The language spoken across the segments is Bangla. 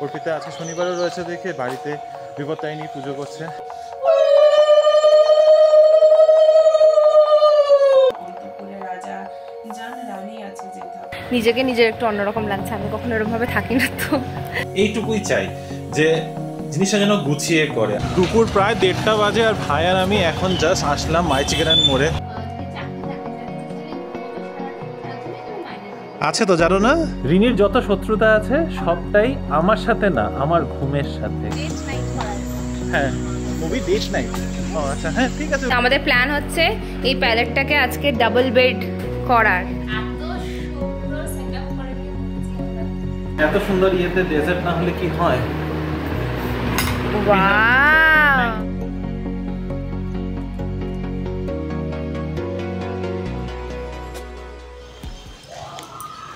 অর্পিতা আজকে শনিবারও রয়েছে দেখে বাড়িতে বিপত্তারিণী পুজো করছে। নিজেকে নিজের একটু অন্যরকম লাগছে, আমি কখনো এরকম ভাবে থাকি না, তো এইটুকুই চাই যে জিনিসটা যেন গুছিয়ে করে। দুপুর প্রায় 1:30 বাজে আর ভাই আর আমি এখন জাস্ট আসলাম মাইচিগ্রান মোড়ে। আছে তো জানো না, রিনির যত শত্রুতা আছে সবটাই আমার সাথে না, আমার ঘুমের সাথে। হ্যাঁ, মুভি ডেট নাইট। ও আচ্ছা, হ্যাঁ ঠিক আছে। আমাদের প্ল্যান হচ্ছে এই প্যালেটটাকে আজকে ডাবল বেড করার। এত সুন্দর ইয়েতে ডেজার্ট না হলে কি হয়? Wow,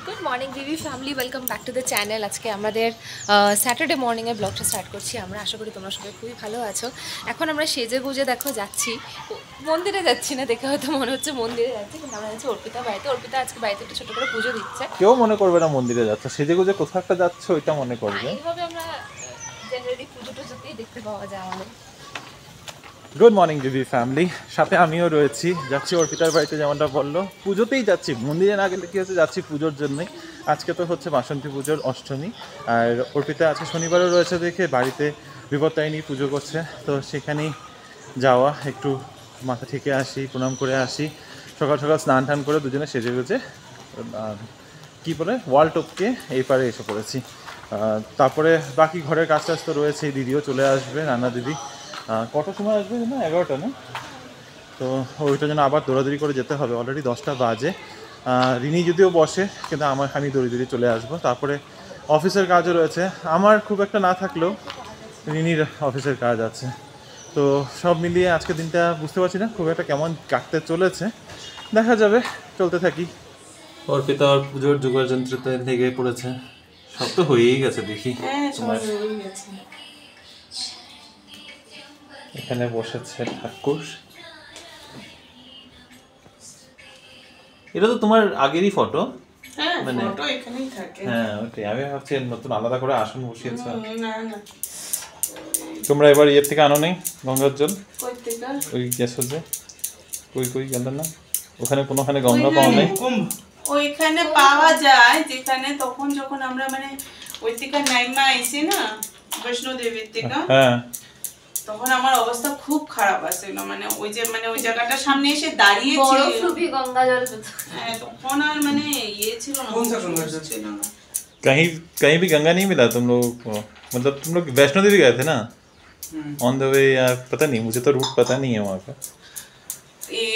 good morning Bibi family, welcome back to the channel. আজকে আমাদের স্যাটারডে মর্নিংয়ে ব্লগটা স্টার্ট করছি। আমরা আশা করি তোমরা সবাই খুবই ভালো আছো। এখন আমরা সেজে গুজে দেখো যাচ্ছি, মন্দিরে যাচ্ছি না, দেখে হয়তো মনে হচ্ছে মন্দিরে যাচ্ছি, কিন্তু আমরা যাচ্ছি অর্পিতা বাড়িতে। অর্পিতা আজকে বাড়িতে একটা ছোটো করে পুজো দিচ্ছে। কেউ মনে করবে না মন্দিরে যাচ্ছে, সেজে গুজে কোথাও একটা যাচ্ছ ওইটা মনে করবে। এইভাবে আমরা জেনারেলি পুজো টুজোতেই দেখতে পাওয়া যায় আমাদের। গুড মর্নিং দিদি ফ্যামিলি, সাথে আমিও রয়েছি। যাচ্ছি অর্পিতার বাড়িতে, যেমনটা বললো পুজোতেই যাচ্ছি, মন্দিরে না গেলে কি হচ্ছে, যাচ্ছি পুজোর জন্যই। আজকে তো হচ্ছে বাসন্তী পুজোর অষ্টমী, আর অর্পিতা আজকে শনিবারও রয়েছে দেখে বাড়িতে বিপত্তারিণী পুজো করছে, তো সেখানেই যাওয়া, একটু মাথা ঠেকে আসি, প্রণাম করে আসি। সকাল সকাল স্নান টান করে দুজনে সেজে গুজে কী বলে ওয়াল টপকে এই পারে এসে পড়েছি। তারপরে বাকি ঘরের কাজ টাজ তো রয়েছে, দিদিও চলে আসবে, রান্না দিদি। কটার সময় আসবে না? 11টা না? তো ওইটা যেন আবার দৌড়াদৌড়ি করে যেতে হবে, অলরেডি 10টা বাজে। রিনি যদিও বসে, কিন্তু আমি দৌড়ি চলে আসবো। তারপরে অফিসের কাজও রয়েছে, আমার খুব একটা না থাকলেও রিনির অফিসের কাজ আছে। তো সব মিলিয়ে আজকের দিনটা বুঝতে পারছি না খুব একটা কেমন কাটতে চলেছে, দেখা যাবে, চলতে থাকি। অর্পিতা আর পুজোর জোগাড় যন্ত্রতে লেগে পড়েছে, সব তো হয়েই গেছে দেখি। এখানে বসেছে ঠাকুর। এটা তো তোমার আগেরই ফটো? মানে ফটো এখানেই থাকে। হ্যাঁ ওটাই আমি ভাবছি নতুন আলাদা করে আসন বসিয়েছ। না না, তোমরা এবার ইয়ের থেকে আনো নেই গঙ্গার জল? কই থেকে? ওই গ্যাসে কই গেল না, ওখানে কোনোখানে গঙ্গা পাওয়া নেই? ওইখানে পাওয়া যায় যেখানে তখন যখন আমরা মানে ওই থেকে নাইমা আইছি না বৈষ্ণো দেবীর থেকে, হ্যাঁ তখন আমার অবস্থা খুব খারাপ আছিল, মানে ওই যে মানে ওই জায়গাটার সামনে এসে দাঁড়িয়েছিল বরফরূপী গঙ্গা জল, হ্যাঁ তখন আর মানে ইয়ে ছিল না। কোন सा गंगा ছিল না? कहीं भी गंगा नहीं मिला तुम लोगों को? मतलब तुम लोग वैष्णो देवी गए थे ना ऑन द वे, या पता नहीं, मुझे तो रूट पता नहीं है वहाँ का। ये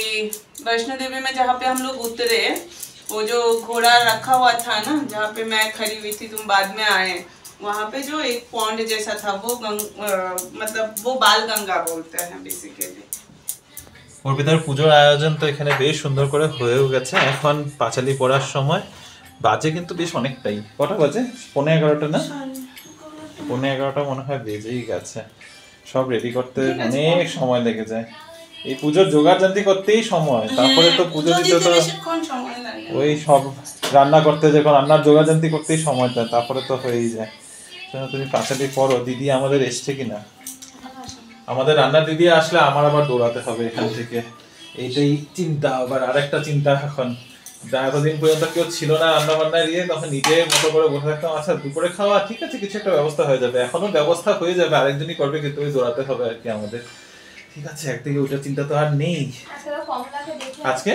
वैष्णो देवी में जहाँ पे हम लोग उतरे, वो जो घोड़ा रखा हुआ था ना जहाँ पे मैं खड़ी हुई थी, तुम बाद में आए, वहाँ पे जो एक पॉन्ड जैसा था वो मतलब वो बाल गंगा बोलते हैं बेसिकली। অর্পিতার পুজোর আয়োজন তো এখানে বেশ সুন্দর করে হয়েও গেছে। এখন পাঁচালি পড়ার সময়, বাজে কিন্তু বেশ অনেকটাই। কটা বাজে? 11:15 না? 11:15 মনে হয় বেজেই গেছে। সব রেডি করতে অনেক সময় লেগে যায়, এই পুজোর জোগাড়যন্ত্রী করতেই সময়, তারপরে তো পুজো দিতে তো ওই সব রান্না করতে, যখন রান্নার জোগাড়যন্ত্রী করতেই সময়টা, তারপরে তো হয়েই যায়। তুমি পাঁচালি পড়ো। দিদি আমাদের এসছে কিনা? আমাদের রান্নার দিদি আসলে আমার আবার দৌড়াতে হবে এখান থেকে, এইটাই চিন্তা। আবার আরেকটা চিন্তা, এখন এতদিন পর্যন্ত কেউ ছিল না রান্না বান্নায় দিয়ে, তখন নিজে মতো করে বসে থাকতাম, আচ্ছা দুপুরে খাওয়া ঠিক আছে, কিছু একটা ব্যবস্থা হয়ে যাবে, এখনো ব্যবস্থা হয়ে যাবে, আরেকজনই করবে, কিন্তু ওই দৌড়াতে হবে আর কি আমাদের। ঠিক আছে, একদিকে ওইটার চিন্তা তো আর নেই। আজকে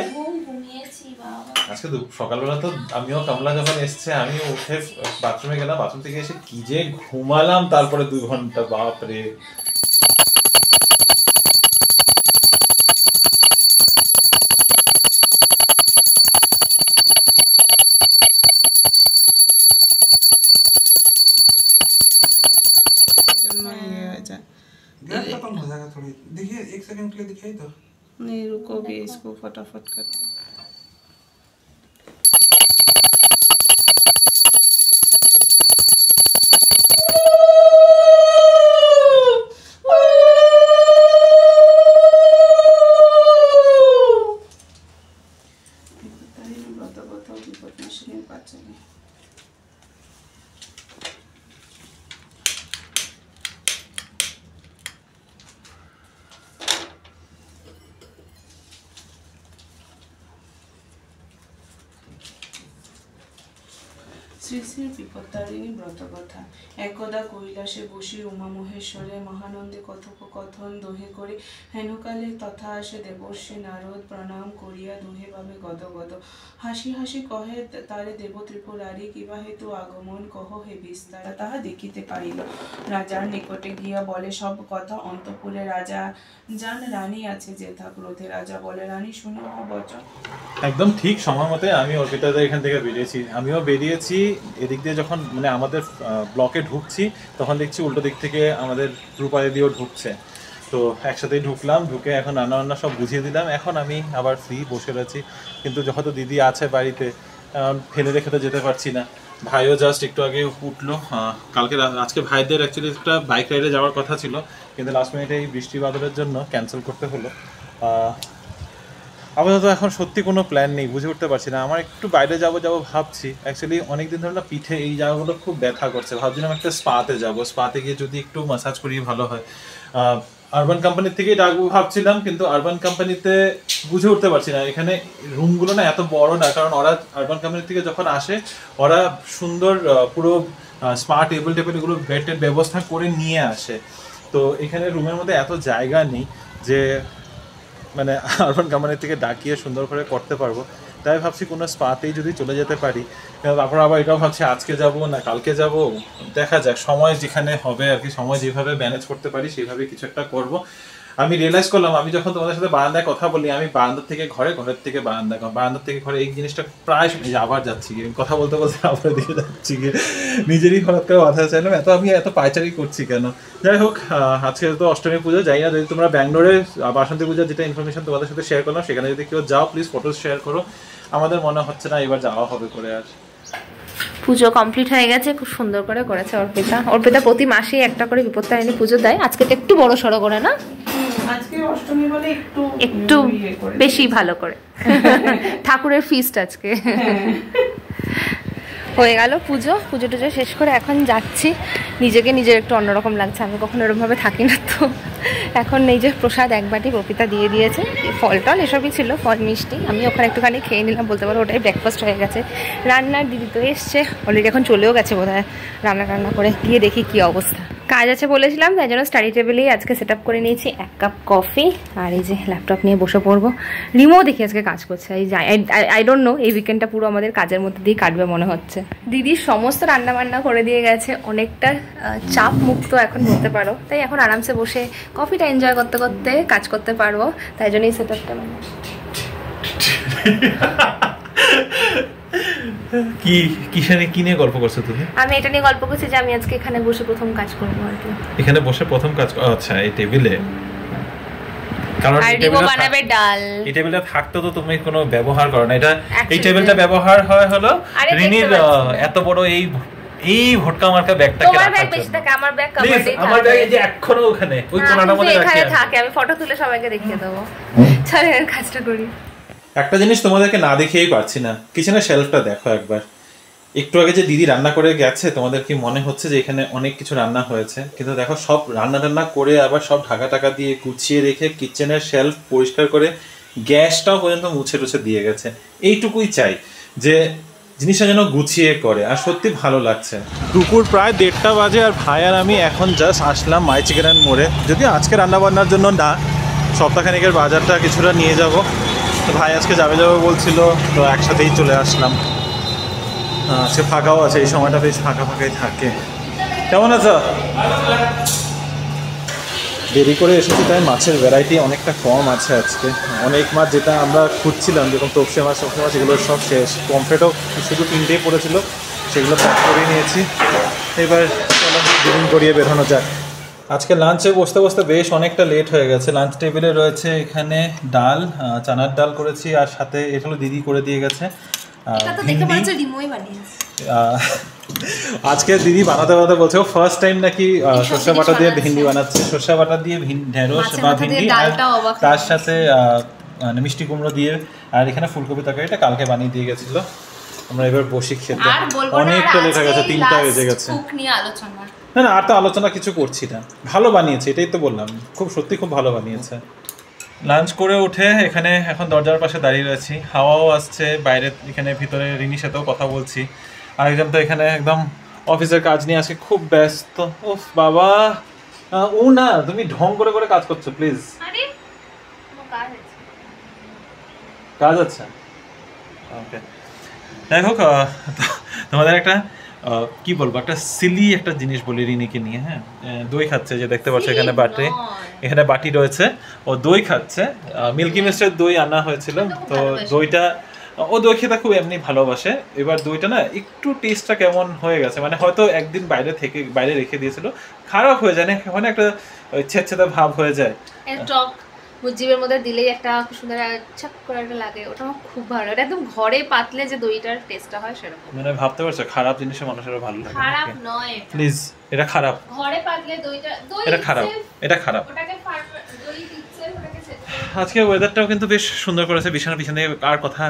সকালবেলা তো আমিও, কমলা যখন এসছে আমি উঠে বাথরুমে গেলাম, বাথরুম থেকে এসে কি যে ঘুমালাম, তারপরে 2 ঘন্টা, বাপরে। गैस खत्म हो जाएगा थोड़ी, देखिए 1 सेकंड के लिए दिखाई तो नहीं, रुको भी इसको फटाफट कर। শ্রী শ্রী বিপত্তারিণী ব্রতকথা। একদা কৈলাসে বসি উমা মহেশ্বরে মহানন্দে কথোপকথন দোহে করে হেনকালে তথা আসে দেবর্ষি নারদ প্রণাম করিয়া দোহে ভাবে গদ গদ হাসি হাসি কহে তারে দেব ত্রিপুরারি কিবা হেতু আগমন কহ হে বিস্তার। তাহা দেখিতে পারিল, রাজার নিকটে গিয়া বলে সব কথা। অন্তঃপুরে রাজা যান, রানী আছে যেথা। ক্রোধে রাজা বলে রানী শুনো বচন। একদম ঠিক সময় মতে আমি অর্পিতাদের এখান থেকে বেরিয়েছি। আমিও বেরিয়েছি এদিক দিয়ে, যখন মানে আমাদের ব্লকে ঢুকছি তখন দেখছি উল্টো দিক থেকে আমাদের রূপালী দিয়েও ঢুকছে। তো একসাথেই ঢুকলাম, ঢুকে এখন রান্না বান্না সব বুঝিয়ে দিলাম। এখন আমি আবার ফ্রি বসে রয়েছি, কিন্তু যেহেতু দিদি আছে বাড়িতে ফেলে রেখে তো যেতে পারছি না। ভাইও জাস্ট একটু আগে উঠলো। আজকে ভাইদের অ্যাকচুয়ালি একটা বাইক রাইডে যাওয়ার কথা ছিল, কিন্তু লাস্ট মিনিটে এই বৃষ্টি বাদলের জন্য ক্যান্সেল করতে হলো। আপাতত এখন সত্যি কোনো প্ল্যান নেই, বুঝে উঠতে পারছি না। আমার একটু বাইরে যাবো ভাবছি। অ্যাকচুয়ালি অনেকদিন ধরে না পিঠে এই জায়গাগুলো খুব ব্যথা করছে। ভাবছিলাম একটা স্পাতে যাবো, স্পাতে গিয়ে যদি একটু ম্যাসাজ করিয়ে ভালো হয়। আরবান কোম্পানির থেকেই ডাকবো ভাবছিলাম, কিন্তু আরবান কোম্পানিতে বুঝে উঠতে পারছি না। এখানে রুমগুলো না এত বড় না, কারণ ওরা আরবান কোম্পানির থেকে যখন আসে ওরা সুন্দর পুরো স্পা টেবিল এগুলো বেডের ব্যবস্থা করে নিয়ে আসে। তো এখানে রুমের মধ্যে এত জায়গা নেই যে মানে আরবান কোম্পানির থেকে ডাকিয়ে সুন্দর করে করতে পারবো। তাই ভাবছি কোনো স্পাতেই যদি চলে যেতে পারি। তারপর আবার এটাও ভাবছি আজকে যাব না কালকে যাব, দেখা যাক সময় যেখানে হবে আর কি, সময় যেভাবে ম্যানেজ করতে পারি সেইভাবে কিছু একটা করব। আমি রিয়েলাইজ করলাম, আমি যখন তোমাদের সাথে বারান্দায় কথা বলি, আমি বারান্দার থেকে ঘরে, ঘরের থেকে বারান্দার থেকে ঘরে, এই জিনিসটা প্রায় আবার যাচ্ছি গিয়ে কথা বলতে বলতে আবার দিকে যাচ্ছি গিয়ে নিজেরই হঠাৎ করে কথা চাইলাম আমি এত পায়চারি করছি কেন। যাই হোক, আজকে তো অষ্টমী পুজো, যাই না যদি তোমরা ব্যাঙ্গালোরে বাসন্তী পূজার যেটা ইনফরমেশন তোমাদের সাথে শেয়ার করলাম, সেখানে যদি কেউ যাও প্লিজ ফটো শেয়ার করো। আমাদের মনে হচ্ছে না এবার যাওয়া হবে করে। আর পুজো কমপ্লিট হয়ে গেছে, খুব সুন্দর করে করেছে অর্পিতা প্রতি মাসেই একটা করে বিপত্তারিণী পুজো দেয়। আজকে তো একটু বড় সড়ো করে না, আজকে অষ্টমী বলে একটু বেশি ভালো করে ঠাকুরের ফিস্ট আজকে হয়ে গেল। পুজো টুজো শেষ করে এখন যাচ্ছি। নিজের একটু অন্যরকম লাগছে, আমি কখনো এরকমভাবে থাকি না। তো এখন এই যে প্রসাদ এক বাটি অর্পিতা দিয়ে দিয়েছে, ফল টল এসবই ছিল, ফল মিষ্টি। আমি ওখানে একটুখানি খেয়ে নিলাম, বলতে পারো ওটাই ব্রেকফাস্ট হয়ে গেছে। রান্নার দিদি তো এসছে অলরেডি, এখন চলেও গেছে বোধহয় রান্না করে। গিয়ে দেখি কি অবস্থা। কাজ আছে বলেছিলাম, তাই জন্য স্টাডি টেবিলেই আজকে সেট আপ করে নিয়েছি। 1 কাপ কফি আর এই যে ল্যাপটপ নিয়ে বসে পড়বো। রিমো দেখি আজকে কাজ করছে। আই ডোন্ট নো, এই উইকেন্ডটা পুরো আমাদের কাজের মধ্যে দিয়ে কাটবে মনে হচ্ছে। দিদি সমস্ত রান্না বান্না করে দিয়ে গেছে, অনেকটা চাপ মুক্ত এখন বলতে পারো। তাই এখন আরামসে বসে কফিটা এনজয় করতে করতে কাজ করতে পারবো, তাই জন্য এই সেট আপটা কি নিয়ে গল্প করছো তুমি? আমি এটা নিয়ে গল্প করছি যে আমি আজকে এখানে বসে প্রথম কাজ করবো আর কি। এখানে বসে প্রথম কাজ? আচ্ছা, এই টেবিলে। কারণ এই টেবিলটা থাকতে তো তুমি কোনো ব্যবহার করো না। এই টেবিলটা ব্যবহার হয় হলো রিনির এত বড় এই ভটকা মার্কা ব্যাগটাকে রাখার জন্য। আমার ব্যাগ কভারে আমার ব্যাগ এই যে এখনো ওখানে ওই কোণাটার মধ্যে রাখি থাকে। আমি ফটো তুলে সবাইকে দেখিয়ে দেবো। চলো কাজটা করি। একটা জিনিস তোমাদেরকে না দেখিয়েই পারছি না, কিচেনের শেলফটা দেখো একবার। একটু আগে যে দিদি রান্না করে গেছে, তোমাদের কি মনে হচ্ছে যে এখানে অনেক কিছু রান্না হয়েছে? কিন্তু দেখো সব রান্না করে আবার সব ঢাকা দিয়ে গুছিয়ে রেখে কিচেনের শেলফ পরিষ্কার করে গ্যাসটাও পর্যন্ত মুছে টুছে দিয়ে গেছে। এইটুকুই চাই যে জিনিসটা যেন গুছিয়ে করে, আর সত্যি ভালো লাগছে। দুপুর প্রায় 1:30 বাজে, আর ভাই আর আমি এখন just Aslam my chicken and মোড়ে। যদিও আজকে রান্নাবান্নার জন্য না, সপ্তাহখানেকের বাজারটা কিছুটা নিয়ে যাব। তো ভাই আজকে যাবে বলছিল, তো একসাথেই চলে আসলাম। আজকে ফাঁকাও আছে, এই সময়টা বেশ ফাঁকাই থাকে। কেমন আছো? দেরি করে এসেছি তাই মাছের ভ্যারাইটি অনেকটা কম আছে আজকে। অনেক মাছ যেটা আমরা খুঁজছিলাম, যেরকম তপসে মাছ এগুলো সব শেষ। পমফ্রেটও শুধু 3টেই পড়েছিল, সেগুলো প্যাক করে নিয়েছি। এবার চলো ডিলিং করিয়ে বেরোনো যাক। আজকে লাঞ্চে বসতে বেশ অনেকটা লেট হয়ে গেছে। লাঞ্চ টেবিলে রয়েছে এখানে ডাল, চানার ডাল করেছি, আর সাথে এটা হলো দিদি করে দিয়ে গেছে আজকে দিদি বানাতে বলছে ফার্স্ট টাইম নাকি সর্ষে বাটা দিয়ে ভেন্ডি বানাচ্ছে। সর্ষে বাটা দিয়ে ঢেঁড়স বা ভেন্ডি, তার সাথে মিষ্টি কুমড়ো দিয়ে। আর এখানে ফুলকপি তরকারিটা কালকে বানিয়ে দিয়ে গেছিল। আমরা এবার বসি খেতে। অনেকটা লেট হয়ে গেছে, 3টা বেজে গেছে। না আর তো আলোচনা কিছু করছি না। ভালো বানিয়েছে, এটাই তো বললাম, সত্যি খুব ভালো বানিয়েছে। লাঞ্চ করে উঠে এখানে এখন দরজার পাশে দাঁড়িয়ে রয়েছি, হাওয়াও আসছে বাইরে। এখানে ভিতরে রিনির সাথেও কথা বলছি। আরেকজন তো এখানে একদম অফিসের কাজ নিয়ে আজকে খুব ব্যস্ত। উফ বাবা, ও না তুমি ঢং করে করে কাজ করছো প্লিজ। আরে কোনো কাজ আছে? কাজ আছে, ওকে। যাই হোক, তোমাদের একটা কি বলবো, একটা সিলি একটা জিনিস বলি রিনিকে নিয়ে। হ্যাঁ, দই খাচ্ছে, যে দেখতে পাচ্ছ এখানে বাটি, এখানে বাটি রয়েছে, ও দই খাচ্ছে। মিল্কি মিস্টের দই আনা হয়েছিল, তো দইটা ও দই খেতে খুব এমনি ভালোবাসে। এবার দইটা না একটু টেস্টটা কেমন হয়ে গেছে, মানে হয়তো একদিন বাইরে রেখে দিয়েছিল, খারাপ হয়ে যায় না, মানে একটা ছেঁচেদা ভাব হয়ে যায়। টক জিভের মধ্যে দিলেই একটা সুন্দর ছাক করে একটা লাগে, ওটা আমার খুব ভালো। এটা একদম ঘরে পাতলে যে দইটার টেস্টটা হয় সেরকম। মানে ভাবতে পারছো, খারাপ জিনিসে মানুষেরও ভালো লাগে। খারাপ নয়, প্লিজ, এটা খারাপ, ঘরে পাতলে দইটা এটা খারাপ, এটা খারাপ। ওটাকে দই দিচ্ছে, ওটাকে আজকে ওয়েদারটাও কিন্তু বেশ সুন্দর করেছে, বিছানার পিছনে আর কথা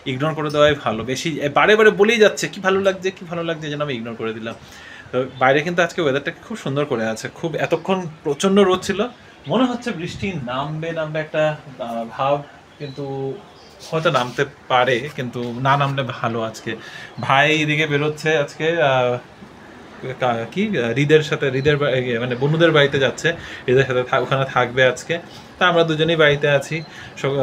ইগনোর করে দেওয়াই ভালো। বেশি বারে বারে বলেই যাচ্ছে কি ভালো লাগছে, কি ভালো লাগছে, যেন আমি ইগনোর করে দিলাম। তো বাইরে কিন্তু আজকে ওয়েদারটা খুব সুন্দর করে আছে। খুব এতক্ষণ প্রচণ্ড রোদ ছিল, মনে হচ্ছে বৃষ্টি নামবে একটা ভাব, কিন্তু হয়তো নামতে পারে, কিন্তু না নামলে ভালো। আজকে ভাই এদিকে বেরোচ্ছে আজকে কি হৃদের মানে বন্ধুদের বাড়িতে যাচ্ছে, হৃদের সাথে ওখানে থাকবে আজকে। তা আমরা দুজনেই বাড়িতে আছি।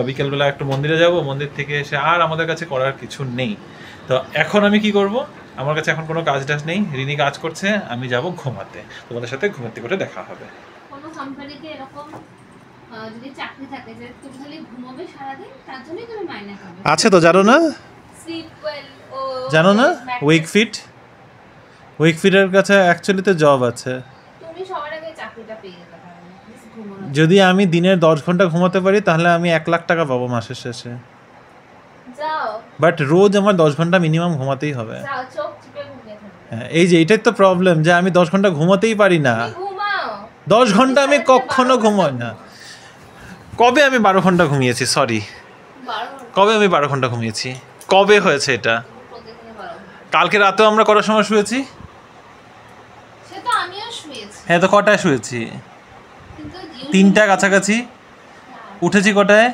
বিকেলবেলা একটু মন্দিরে যাব, মন্দির থেকে এসে আর আমাদের কাছে করার কিছু নেই। তো এখন আমি কি করব, আমার কাছে এখন কোনো কাজ টাজ নেই, রিনি কাজ করছে, আমি যাব ঘুমাতে। তোমাদের সাথে ঘুমাতে করে দেখা হবে। কোনো কোম্পানিতে এরকম যদি চাকরি থাকে যে তুমি খালি ঘুমাবে সারাদিন, তার জন্যই তুমি মাইনে পাবে। আছে তো, জানো না? স্লিপ ওয়েল ও জানো না উইকফিটের কাছে অ্যাকচুয়ালিতে জব আছে। তুমি সবার আগে চাকরিটা পেয়ে যেতে পারবে, প্লিজ ঘুমানো। যদি আমি দিনের 10 ঘন্টা ঘুমাতে পারি তাহলে আমি 1 লাখ টাকা পাবো মাসের শেষে। যাও, বাট রোজ আমার 10 ঘন্টা মিনিমাম ঘুমাতেই হবে। যাও, চোখ চিপে ঘুমিয়ে থাকো। হ্যাঁ, এই যে এটাই তো প্রবলেম, যে আমি 10 ঘন্টা ঘুমাতেই পারি না। তুমি ঘুমাও। 10 ঘন্টা আমি কখনো ঘুমাই না। কবে আমি 12 ঘন্টা ঘুমিয়েছি? সরি, 12 কবে আমি 12 ঘন্টা ঘুমিয়েছি? কবে হয়েছে এটা? প্রতিদিনে 12। কালকে রাতেও আমরা কটার সময় শুয়েছি? সে তো আমিও শুয়েছি, হ্যাঁ, তো কটায় শুয়েছি? কিন্তু 3টা কাছাকাছি। উঠেছি কটায়?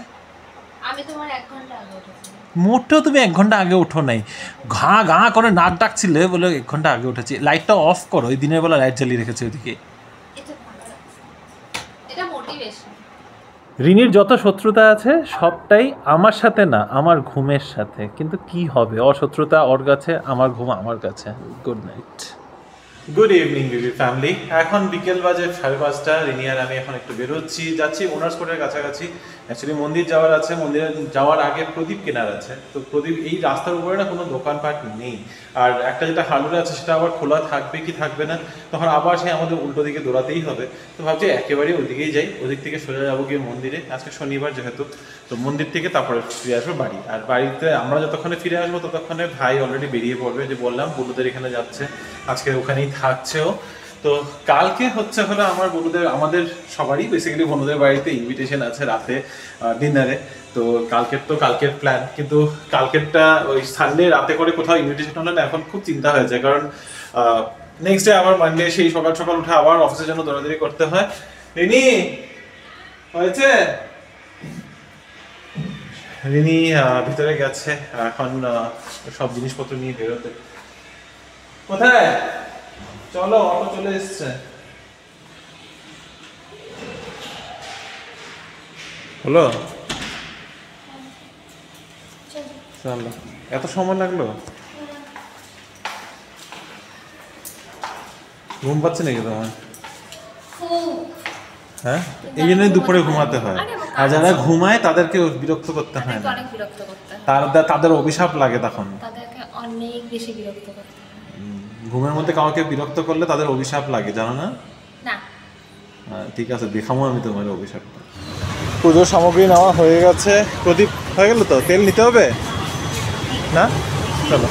আমি তোমার 1 ঘন্টা আগে উঠেছি। মোটেও তুমি 1 ঘন্টা আগে উঠো নাই, ঘা ঘা করে নাক ডাকছিলে বলে 1 ঘন্টা আগে উঠেছি। লাইটটা অফ করো, ওই দিনের বেলা লাইট জ্বালিয়ে রেখেছে ওইদিকে। এটা ভালো লাগছে, এটা মোটিভেশন। রিনির যত শত্রুতা আছে সবটাই আমার সাথে না, আমার ঘুমের সাথে। কিন্তু কি হবে, অশত্রুতা ওর কাছে, আমার ঘুম আমার কাছে। গুড নাইট, গুড ইভিনিং বিবি ফ্যামিলি। এখন বিকেল বাজে 5:30। রিনি আর আমি এখন একটু বেরোচ্ছি, যাচ্ছি ওনার্স কোর্টের কাছাকাছি। অ্যাকচুয়ালি মন্দির যাওয়ার আছে, মন্দিরে যাওয়ার আগে প্রদীপ কেনার আছে। তো প্রদীপ, এই রাস্তার উপরে না কোনো দোকানপাট নেই, আর একটা যেটা হালুরা আছে সেটা আবার খোলা থাকবে কি থাকবে না, তখন আবার সে আমাদের উল্টো দিকে দৌড়াতেই হবে। তো ভাবছি একেবারে ওইদিকেই যাই, ওদিক থেকে সোজা যাবো গিয়ে মন্দিরে। আজকে শনিবার যেহেতু, তো মন্দির থেকে তারপরে ফিরে আসবো বাড়ি। আর বাড়িতে আমরা যতক্ষণে ফিরে আসবো ততক্ষণে ভাই অলরেডি বেরিয়ে পড়বে, যে বললাম বন্ধুদের এখানে যাচ্ছে, আজকে ওখানেই থাকছেও। তো কালকে হলো আমার বন্ধুদের, আমাদের সবারই বেসিক্যালি বন্ধুদের বাড়িতে ইনভিটেশন আছে রাতে ডিনারে। তো কালকের প্ল্যান, কিন্তু কালকেরটা ওই সানডে রাতে করে কোথাও ইনভিটেশন হলে না এখন খুব চিন্তা হয়ে যায়, কারণ নেক্সট ডে আবার মানডে সেই সকাল সকাল উঠে আবার অফিসের জন্য দৌড়াদৌড়ি করতে হয়। রিনি হয়েছে, রিনি ভিতরে গেছে এখন সব জিনিসপত্র নিয়ে বেরোতে। কোথায়? চলো, অটো চলে এসছে। হলো, চলো। এত সময় লাগলো? ঘুম পাচ্ছে নাকি তোমার? হ্যাঁ, এই জন্যই দুপুরে ঘুমাতে হয়। আর যারা ঘুমায় তাদেরকে বিরক্ত করতে হয় না, অনেক বিরক্ত করতে হয়, তাদের অভিশাপ লাগে তখন। তাদেরকে অনেক বেশি বিরক্ত করতে হয়। ঘুমের মধ্যে কাউকে বিরক্ত করলে তাদের অভিশাপ লাগে, জানো না? না, ঠিক আছে, দেখাবো আমি তোমার অভিশাপটা। পুজোর সামগ্রী নেওয়া হয়ে গেছে। প্রদীপ হয়ে গেল তো? তেল নিতে হবে না? চলো,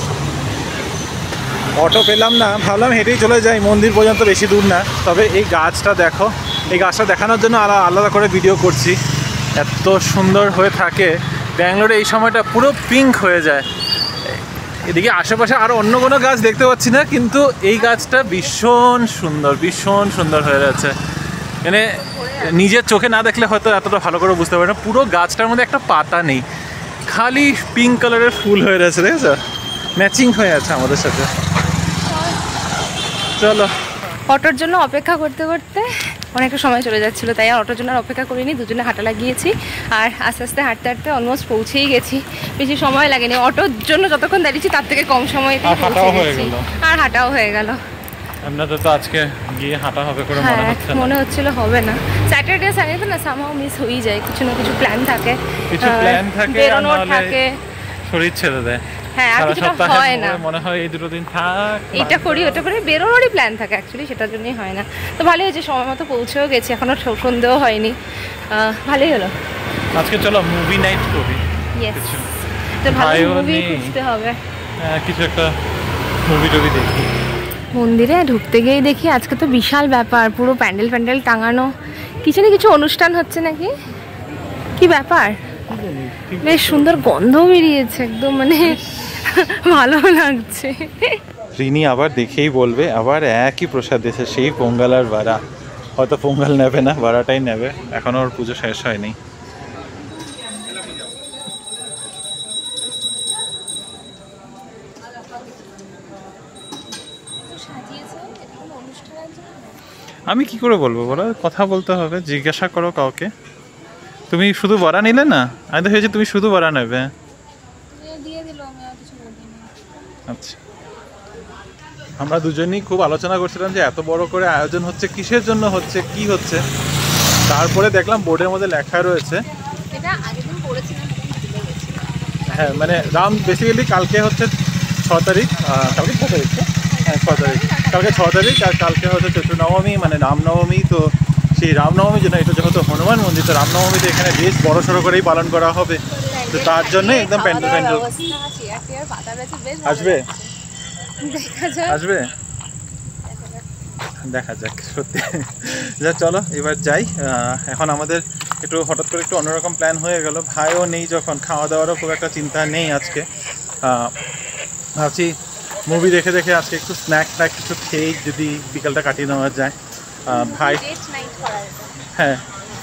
অটো পেলাম না, ভাবলাম হেঁটেই চলে যাই, মন্দির পর্যন্ত বেশি দূর না। তবে এই গাছটা দেখো, এই গাছটা দেখানোর জন্য আলাদা করে ভিডিও করছি। এত সুন্দর হয়ে থাকে ব্যাঙ্গালোরে, এই সময়টা পুরো পিঙ্ক হয়ে যায়। এদিকে আশেপাশে আরও অন্য কোনো গাছ দেখতে পাচ্ছি না, কিন্তু এই গাছটা ভীষণ সুন্দর হয়ে যাচ্ছে। মানে নিজের চোখে না দেখলে হয়তো এতটা ভালো করে বুঝতে পারে না, পুরো গাছটার মধ্যে একটা পাতা নেই, খালি পিঙ্ক কালারের ফুল হয়ে রয়েছে, দেখেছো? ম্যাচিং হয়ে আছে আমাদের সাথে। চলো। অটোর জন্য অপেক্ষা করতে করতে অনেকটা সময় চলে যাচ্ছিলো, তাই আর অটোর জন্য আর অপেক্ষা করিনি, দুজনে হাঁটা লাগিয়েছি আর আস্তে আস্তে হাঁটতে হাঁটতে অলমোস্ট পৌঁছেই গেছি। বেশি সময় লাগেনি, অটোর জন্য যতক্ষণ দাঁড়িয়েছি তার থেকে কম সময়তে আর হাঁটাও হয়ে গেল। আপনাদের তো আজকে গিয়ে হাঁটা হবে করে মনে হচ্ছে না। মনে হচ্ছিল হবে না, স্যাটারডে সানডে তো না সামহাও মিস হয়ে যায়, কিছু না কিছু প্ল্যান থাকে, বেরোনোর থাকে, শরীর ছেড়ে দেয়। হ্যাঁ, আর কিছুটা হয় না, মনে হয় এই দুটো দিন থাক, এটা করি ওটা করে, বেরোনোরই প্ল্যান থাকে অ্যাকচুয়ালি, সেটার জন্যই হয় না। তো ভালোই হয়েছে, সময় মতো পৌঁছেও গেছি, এখনো সন্দেহ হয়নি, ভালোই হলো। আজকে চলো মুভি নাইট করি। ইয়েস, তো ভালো মুভি খুঁজতে হবে, কিছু একটা মুভি টুভি দেখি। মন্দিরে ঢুকতে গিয়ে দেখি আজকে তো বিশাল ব্যাপার, পুরো প্যান্ডেল প্যান্ডেল টাঙানো, কিছু না কিছু অনুষ্ঠান হচ্ছে নাকি, কি ব্যাপার, বেশ সুন্দর গন্ধ বেরিয়েছে, একদম মানে ভালো লাগছে। রিনি আবার দেখেই বলবে আবার একই প্রসাদ দিয়েছে, সেই পোঙ্গাল আর বাড়া, হয়তো পোঙ্গাল নেবে না, বাড়াটাই নেবে, এখনো ওর পুজো শেষ হয়নি। আমি কি করে বলবো বলো, কথা বলতে হবে, জিজ্ঞাসা করো কাউকে। তুমি শুধু বড়া নিলে না, আমি তো ভেবেছি তুমি শুধু বড়া নেবে। আচ্ছা, আমরা দুজনেই খুব আলোচনা করছিলাম যে এত বড় করে আয়োজন হচ্ছে, কিসের জন্য হচ্ছে, কি হচ্ছে। তারপরে দেখলাম বোর্ডের মধ্যে লেখা রয়েছে, হ্যাঁ মানে বেসিক্যালি কালকে হচ্ছে 6 তারিখ, কালকে 6 তারিখ, হ্যাঁ 6 তারিখ, কালকে 6 তারিখ, আর কালকে হচ্ছে চৈত্র নবমী মানে রামনবমী। তো সেই রামনবমীর জন্য, এটা যেহেতু হনুমান মন্দির, তো রামনবমীতে এখানে বেশ বড় সড়ো করেই পালন করা হবে, তো তার জন্যই একদম প্যান্ডেল আসবে, দেখা যাক সত্যি। যা চলো এবার যাই। এখন আমাদের একটু হঠাৎ করে একটু অন্যরকম প্ল্যান হয়ে গেল, ভাইও নেই যখন, খাওয়া দাওয়ারও খুব একটা চিন্তা নেই আজকে। ভাবছি মুভি দেখে দেখে আজকে একটু স্ন্যাক কিছু খেয়ে যদি বিকালটা কাটিয়ে নেওয়া যায়। ভাই হ্যাঁ,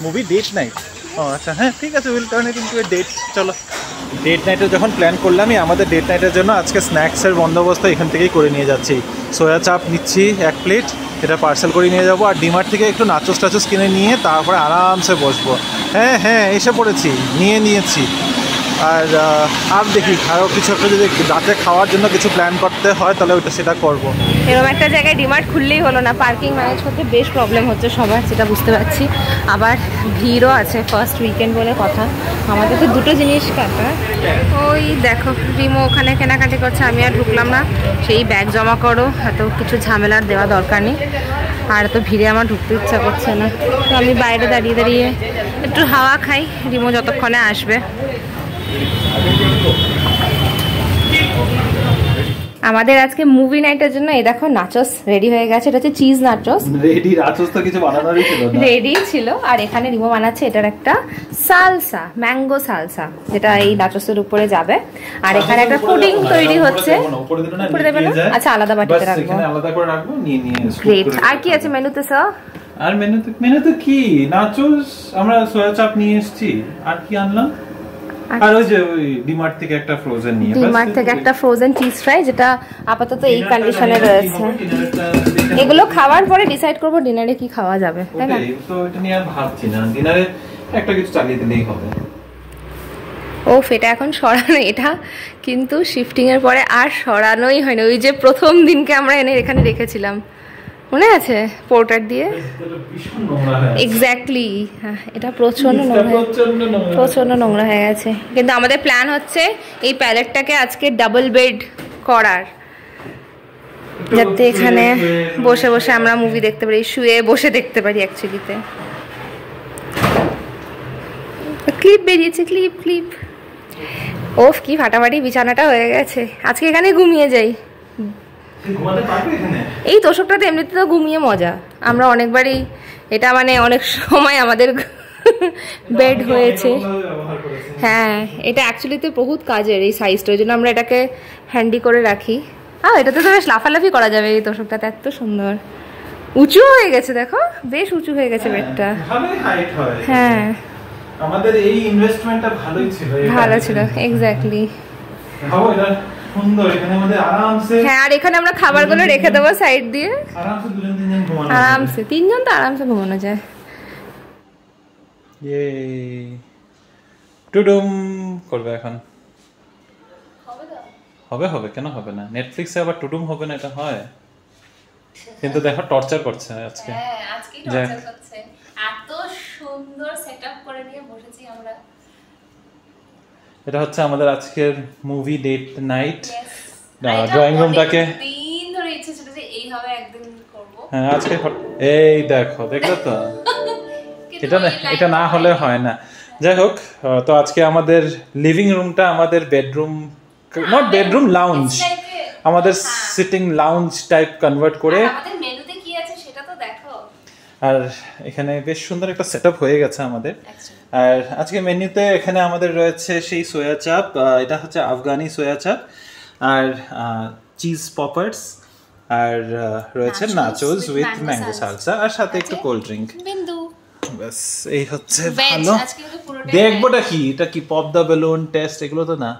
মুভি ডেট নাইট, ও আচ্ছা হ্যাঁ ঠিক আছে, will turn it into a date. চলো ডেট নাইটের যখন প্ল্যান করলামই, আমাদের ডেট নাইটের জন্য আজকে স্ন্যাক্সের বন্দোবস্ত এখান থেকেই করে নিয়ে যাচ্ছি। সোয়া চাপ নিচ্ছি 1 প্লেট, এটা পার্সেল করে নিয়ে যাবো, আর ডিমার্ট থেকে একটু নাচোস টাচোস কিনে নিয়ে তারপরে আরামসে বসবো। হ্যাঁ হ্যাঁ এসে পড়েছি, নিয়েছি। আর দেখি আরও কিছু একটা যদি রাতে খাওয়ার জন্য কিছু প্ল্যান করতে হয় তাহলে সেটা করবো। এরকম একটা জায়গায় ডিমার্ট খুললেই হলো না, পার্কিং ম্যানেজ করতে বেশ প্রবলেম হচ্ছে সবার, সেটা বুঝতে পারছি। আবার ভিড়ও আছে, ফার্স্ট উইকেন্ড বলে কথা, আমাদের তো দুটো জিনিস কাটা। ওই দেখো রিমো ওখানে কেনাকাটি করছে, আমি আর ঢুকলাম না, সেই ব্যাগ জমা করো, এত কিছু ঝামেলার দেওয়া দরকার নেই, আর তো ভিড়ে আমার ঢুকতে ইচ্ছা করছে না, তো আমি বাইরে দাঁড়িয়ে দাঁড়িয়ে একটু হাওয়া খাই, রিমো যতক্ষণে আসবে। আমাদের আজকে মুভি নাইটের জন্য এই দেখো নাচোস রেডি হয়ে গেছে, এটা হচ্ছে চিজ নাচোস। রেডি নাচোস তো কিছু বানানোরই ছিল না, রেডি ছিল। আর এখানে রিমো বানাচ্ছে এটার একটা সালসা, ম্যাঙ্গো সালসা, যেটা এই নাচোসের উপরে যাবে। আর এখানে একটা পুডিং তৈরি হচ্ছে, উপরে দেবে না? আচ্ছা আলাদা বাটিতে রাখবো, এখানে আলাদা করে রাখবো, নিয়ে গ্রেট। আর কি আছে মেনুতে স্যার? আর মেনুতে কি নাচোস, আমরা সোয়া চাপ নিয়ে এসেছি, আর কি আনলাম, আর ওই যে ওই ডিমার্ট থেকে একটা ফ্রোজেন নিয়ে, ডিমার্ট থেকে একটা ফ্রোজেন চিজ ফ্রাই, যেটা আপাতত এই কন্ডিশনে রয়েছে। এগুলো খাওয়ার পরে ডিসাইড করব ডিনারে কি খাওয়া যাবে, তাই না? তো এটা নিয়ে আর ভাবছি না, ডিনারে একটা কিছু চালিয়ে দিলেই হবে। ও এটা এখন সরানো, এটা কিন্তু শিফটিং এর পরে আর সরানোই হয়নি। ওই যে প্রথম দিনকে আমরা এখানে রেখেছিলাম, মনে আছে, পোর্টার দিয়ে, এক্স্যাক্টলি। হ্যাঁ এটা প্রচন্ড নোংরা হয়ে গেছে, কিন্তু আমাদের প্ল্যান হচ্ছে এই প্যালেটটাকে আজকে ডাবল বেড করার, যাতে এখানে বসে বসে আমরা মুভি দেখতে পারি, শুয়ে বসে দেখতে পারি। অ্যাকচুয়ালিতে ক্লিপ বেরিয়েছে, ক্লিপ। ওফ কি ফাটাফাটি বিছানাটা হয়ে গেছে, আজকে এখানে ঘুমিয়ে যাই। এই তোষকটাতে এমনিতে তো ঘুমিয়ে মজা, আমরা অনেকবারই এটা মানে অনেক সময় আমাদের বেড হয়েছে। হ্যাঁ এটা অ্যাকচুয়ালিতে বহুত কাজের এই সাইজটা, ওই জন্য আমরা এটাকে হ্যান্ডি করে রাখি। এটাতে তো বেশ লাফালাফি করা যাবে, এই তোষকটাতে এত সুন্দর উঁচু হয়ে গেছে, দেখো বেশ উঁচু হয়ে গেছে বেডটা। হ্যাঁ আমাদের এই ইনভেস্টমেন্টটা ভালো ছিল, এক্স্যাক্টলি। সুন্দর, এখানে আমাদের আরামসে হ্যাঁ, আর এখানে আমরা খাবারগুলো রেখে দেবো সাইড দিয়ে, আরামসে 2-3 ঘুমানো যাবে। আরামসে 3 জন তো আরামসে ঘুমানো যায়। ইয়ে টুডুম করবে এখন। হবে হবে, কেন হবে না? নেটফ্লিক্সে আবার টুডুম হবে না, এটা হয়? কিন্তু দেখো টর্চার করছে আজকে। হ্যাঁ, আজকেই টর্চার করছে। এত সুন্দর সেটআপ করে নিয়ে বসেছি আমরা। এটা হচ্ছে আমাদের আজকের মুভি ডেট নাইট। ড্রয়িং রুমটাকে দিন ধরে ইচ্ছে ছিল যে এইভাবে একদিন করব। হ্যাঁ, আজকে এই দেখো, দেখলো তো? এটা না হলে হয় না। যাই হোক, তো আজকে আমাদের লিভিং রুমটা আমাদের বেডরুম, নট বেডরুম, লাউঞ্জ, আমাদের সিটিং লাউঞ্জ টাইপ কনভার্ট করে। আমাদের মেনুতে কি আছে সেটা তো দেখো। আর এখানে বেশ সুন্দর একটা সেটআপ হয়ে গেছে আমাদের। আর আজকে মেনুতে এখানে আমাদের রয়েছে সেই সোয়া চাপ, এটা হচ্ছে আফগানি সোয়া চাপ, আর চিজ পপার্স, আর রয়েছে নাচোস উইথ ম্যাঙ্গো সালসা, আর সাথে একটু কোল্ড ড্রিঙ্ক। বিন্দু বাস এই হচ্ছে ভেজ ভালো। আজকে কিন্তু পুরোটাই দেখবোটা কি, এটা কি পপ দ্য বেলুন টেস্ট, এগুলো তো না,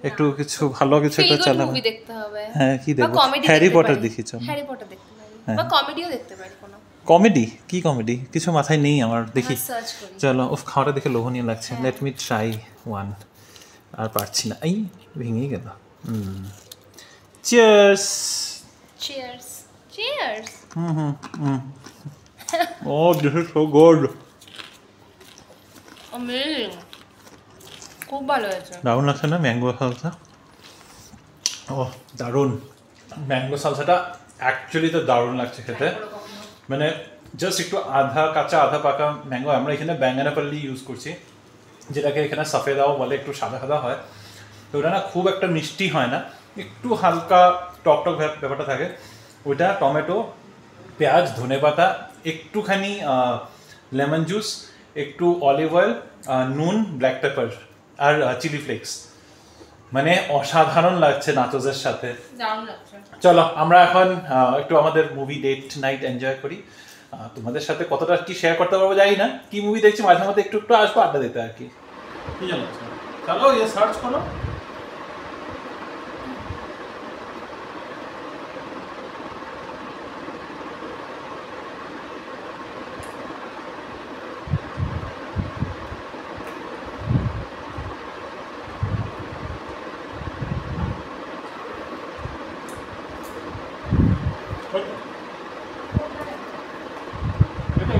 একটু কিছু ভালো কিছু একটা চালাবো। মুভি দেখতে হবে। হ্যাঁ, কি দেখবো? কমেডি হ্যারি পটার দেখি, চল। হ্যারি পটার দেখতে পারি, বা কমেডিও দেখতে পারি। কোনো কমেডি? কি কমেডি? কিছু মাথায় নেই আমার, দেখি। সার্চ করি। চলো, উফ, খাওয়াটা দেখে লোভনীয় লাগছে। Let me try one. আর পারছি না, এই ভেঙেই গেল। Cheers. Cheers cheers. Oh this is so good. Amazing, খুব ভালো হয়েছে। দারুণ লাগছে না ম্যাঙ্গো সালসা? ও দারুণ, ম্যাঙ্গো সালসাটা অ্যাকচুয়ালি তো দারুণ লাগছে খেতে। মানে জাস্ট একটু আধা কাঁচা আধা পাকা ম্যাঙ্গো। আমরা এখানে ব্যাঙ্গানাপল্লি ইউজ করছি, যেটাকে এখানে সফেদাও বলে, একটু সাদা সাদা হয়। তো ওটা না খুব একটা মিষ্টি হয় না, একটু হালকা টক টক ব্যাপারটা থাকে। ওইটা টমেটো, পেঁয়াজ, ধনেপাতা, একটুখানি লেমন জুস, একটু অলিভ অয়েল, নুন, ব্ল্যাক পেপার আর চিলি ফ্লেক্স, মানে অসাধারণ লাগছে নাচোসের সাথে। দারুণ লাগছে। চলো আমরা এখন একটু আমাদের মুভি ডেট নাইট এনজয় করি। তোমাদের সাথে কতটা কি শেয়ার করতে পারবো জানি না, কি মুভি দেখছি মাঝে মধ্যে একটু একটু আসবো আড্ডা দিতে আর কি। কি জানো, চলো ইয়ে সার্চ করো।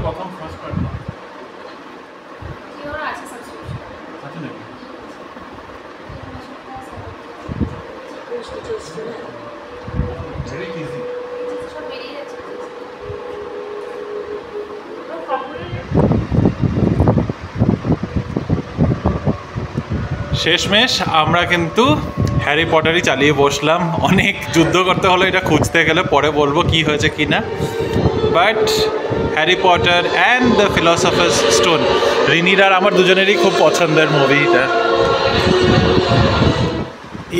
প্রথম ফার্স্ট পার্ট কি ওর আছে সাবস্ক্রিপশন? আছে নাকি? Very easy. সব বেরিয়ে যাচ্ছে। শেষমেশ আমরা কিন্তু হ্যারি পটারই চালিয়ে বসলাম। অনেক যুদ্ধ করতে হলো এটা খুঁজতে গেলে, পরে বলবো কি হয়েছে কি না। But Harry Potter and the philosopher's stone, রিনির আর আমার দুজনেরই খুব পছন্দের মুভিটা।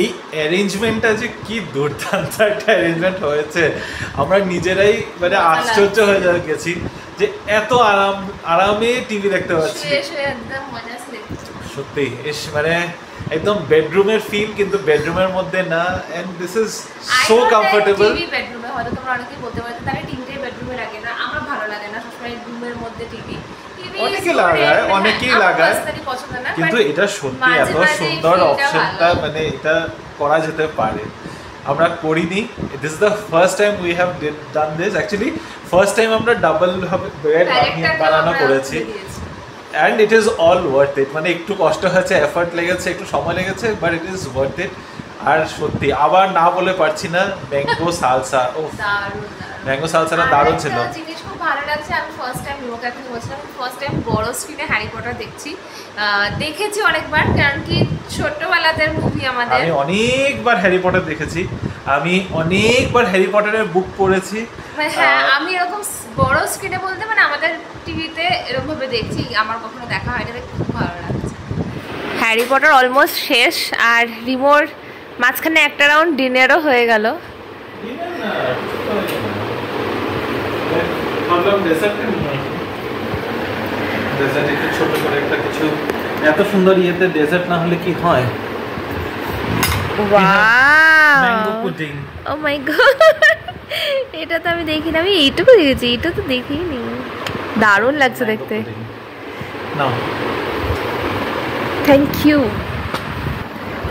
এই অ্যারেঞ্জমেন্টটা যে কি দুর্দান্ত একটা অ্যারেঞ্জমেন্ট হয়েছে, আমরা নিজেরাই মানে আশ্চর্য হয়ে গেছি যে এত আরামে টিভি দেখতে পাচ্ছি। একদম মজা আসছে। সত্যি মানে একদম বেডরুমের ফিল, কিন্তু বেডরুমের মধ্যে না। And this is so comfortable. TV বেডরুমে, হয়তো তোমরা অনেকেই বলতে পারো তাহলে টিভিটাই বেডরুমে লাগে না। আমার ভালো লাগে না সবসময় রুমের মধ্যে টিভি। অনেকেই লাগায়, অনেকেই লাগায়, কিন্তু এটা সত্যি এত সুন্দর অপশনটা, মানে এটা করা যেতে পারে। আমরা করিনি, this is the first time we have done this. Actually first time আমরা ডাবল বেড বানানো করেছি। And it is all worth it. মানে একটু কষ্ট হয়েছে, এফর্ট লেগেছে, একটু সময় লেগেছে, but it is worth it. আর সত্যি আবার না বলে পারছি না, ম্যাঙ্গো সালসা, ও ম্যাঙ্গো সালসাটা দারুণ ছিল। জিনিস খুব ভালো লাগছে। আমি ফার্স্ট টাইম লোক এখন বলছিলাম, ফার্স্ট টাইম বড় স্ক্রিনে হ্যারি পটার দেখছি। দেখেছি অনেকবার, কারণ কি ছোটবেলাতে মুভি আমাদের। আমি অনেকবার হ্যারি পটার দেখেছি, আমি অনেকবার হ্যারি পটারের বুক পড়েছি। হ্যাঁ, আমি এরকম বড় স্ক্রিনে বলতে মানে আমাদের টিভিতে এরকম ভাবে দেখছি, আমার কখনো দেখা হয়নি, খুব ভালো লাগছে। হ্যারি পটার অলমোস্ট শেষ, আর রিমোর মাঝখানে একটা রাউন্ড ডিনারও হয়ে গেল। ছোট করে একটা কিছু, এত সুন্দর ইয়েতে ডেজার্ট না হলে কি হয়। ও ওয়াও ম্যাঙ্গো পুডিং। ও মাই গড, এটা তো আমি দেখিনি, আমি এইটুকু দেখেছি, এটা তো দেখিনি। দারুণ লাগছে দেখতে। নাও থ্যাংক ইউ।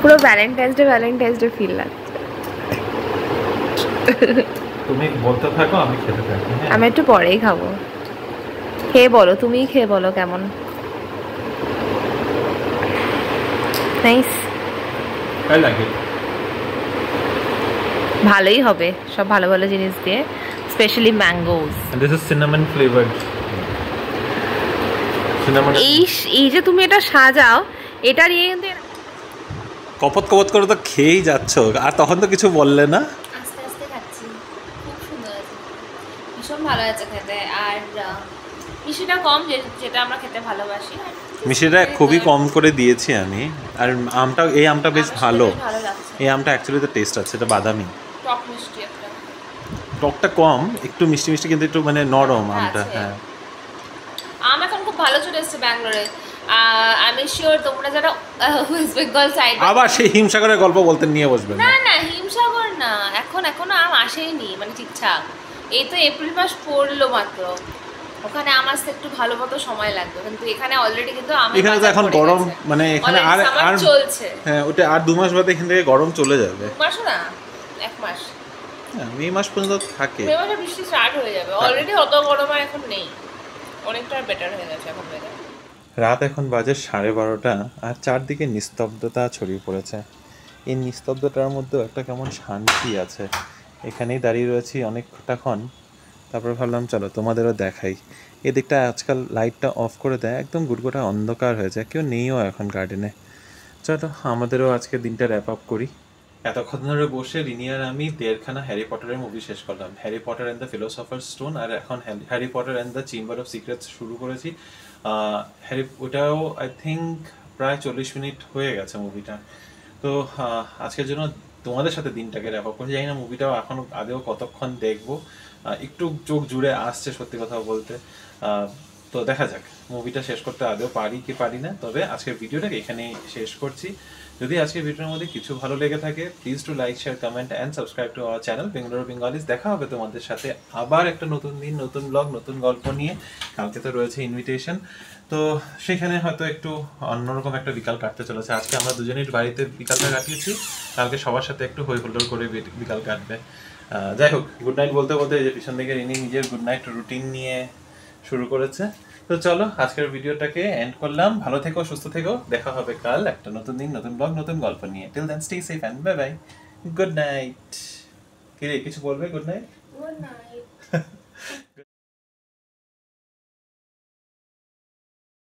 পুরো ভ্যালেন্টাইন্স ডে ফিল লাগছে। তুমি বলতে থাকো, আমি খেতে থাকি। আমি একটু পরেই খাবো। খেয়ে বলো, তুমিই খেয়ে বলো কেমন। Nice, I like it. ভালোই হবে সব ভালো ভালো জিনিস দিয়ে, specially mangoes. This is cinnamon flavoured. Cinnamon এই যে তুমি এটা সাজাও, এটা নিয়ে কিন্তু কপত কপত করে তো খেয়েই যাচ্ছ, আর তখন তো কিছু বললে না। আস্তে আস্তে খাচ্ছি, খুব সুন্দর আছে, ভীষণ ভালো আছে খেতে। আর মিষ্টিটা কম, যেটা আমরা খেতে ভালোবাসি। মিষ্টিটা খুবই কম করে দিয়েছি আমি। আর আমটা, এই আমটা বেশ ভালো। ভালো লাগছে, এই আমটা অ্যাকচুয়ালি তো টেস্ট আছে, এটা বাদামি। টক মিষ্টি একটা, টকটা কম, একটু মিষ্টি মিষ্টি, কিন্তু একটু মানে নরম আমটা। আছে। হ্যাঁ, আম এখন খুব ভালো চলে এসেছে ব্যাঙ্গালোরে। আমি শিওর তোমরা যারা ওয়েস্ট বেঙ্গল সাইড, আবার সেই হিমসাগরের গল্প বলতে নিয়ে বসবেন না না হিমসাগর না, এখনো আম আসেইনি মানে ঠিকঠাক। এই তো এপ্রিল মাস পড়লো মাত্র, ওখানে আম আসতে একটু ভালো মতো সময় লাগবে, কিন্তু এখানে অলরেডি কিন্তু আম এখানে তো এখন গরম, মানে এখানে আর চলছে। হ্যাঁ, ওটা আর 2 মাস বাদে এখান থেকে গরম চলে যাবে। 2 মাস না, 1 মাস, মে মাস পর্যন্ত থাকে। মে মাসে বৃষ্টি স্টার্ট হয়ে যাবে। অলরেডি অত গরম আর এখন নেই, অনেকটা বেটার হয়ে গেছে এখন ওয়েদার। রাত এখন বাজে 12:30, আর চারদিকে নিস্তব্ধতা ছড়িয়ে পড়েছে। এই নিস্তব্ধতার মধ্যেও একটা কেমন শান্তি আছে। এখানেই দাঁড়িয়ে রয়েছি অনেকটাক্ষণ, তারপর ভাবলাম চলো তোমাদেরও দেখাই। এদিকটা আজকাল লাইটটা অফ করে দেয়, একদম গুটগোটা অন্ধকার হয়ে যায়, কেউ নেইও এখন গার্ডেনে। চলো আমাদেরও আজকে দিনটা র্যাপ আপ করি। এতক্ষণ ধরে বসে রিনি আর আমি 1.5খানা হ্যারি পটারের মুভি শেষ করলাম। Harry Potter and the philosopher stone, আর এখন Harry Potter and the chamber of secrets শুরু করেছি। ওটাও আই থিঙ্ক প্রায় 40 মিনিট হয়ে গেছে মুভিটা। তো আজকের জন্য তোমাদের সাথে দিনটাকে র্যাপ আপ করছি। জানি না মুভিটাও এখনও আদেও কতক্ষণ দেখবো, একটু চোখ জুড়ে আসছে সত্যি কথা বলতে। তো দেখা যাক মুভিটা শেষ করতে আদেও পারি কি পারি না। তবে আজকের ভিডিওটাকে এখানেই শেষ করছি। যদি আজকের ভিডিওর মধ্যে কিছু ভালো লেগে থাকে, please to like, share, comment and subscribe to our channel Bengaluru Bengalis. দেখা হবে তোমাদের সাথে আবার একটা নতুন দিন, নতুন ব্লগ, নতুন গল্প নিয়ে। কালকে তো রয়েছে ইনভিটেশন, তো সেখানে হয়তো একটু অন্যরকম একটা বিকাল কাটতে চলেছে। আজকে আমরা দুজনেই বাড়িতে বিকালটা কাটিয়েছি, কালকে সবার সাথে একটু হই হুল্লোড় করে বিকাল কাটবে। যাই হোক, গুড নাইট বলতে বলতে যে পিছন থেকে রিনি নিজের গুড নাইট রুটিন নিয়ে শুরু করেছে। তো চলো আজকের ভিডিওটাকে এন্ড করলাম। ভালো থেকো, সুস্থ থেকো, দেখা হবে কাল একটা নতুন দিন, নতুন ব্লগ, নতুন গল্প নিয়ে। Till then stay safe and bye bye, good night. কি রে, কিছু বলবে? Good night. Good night.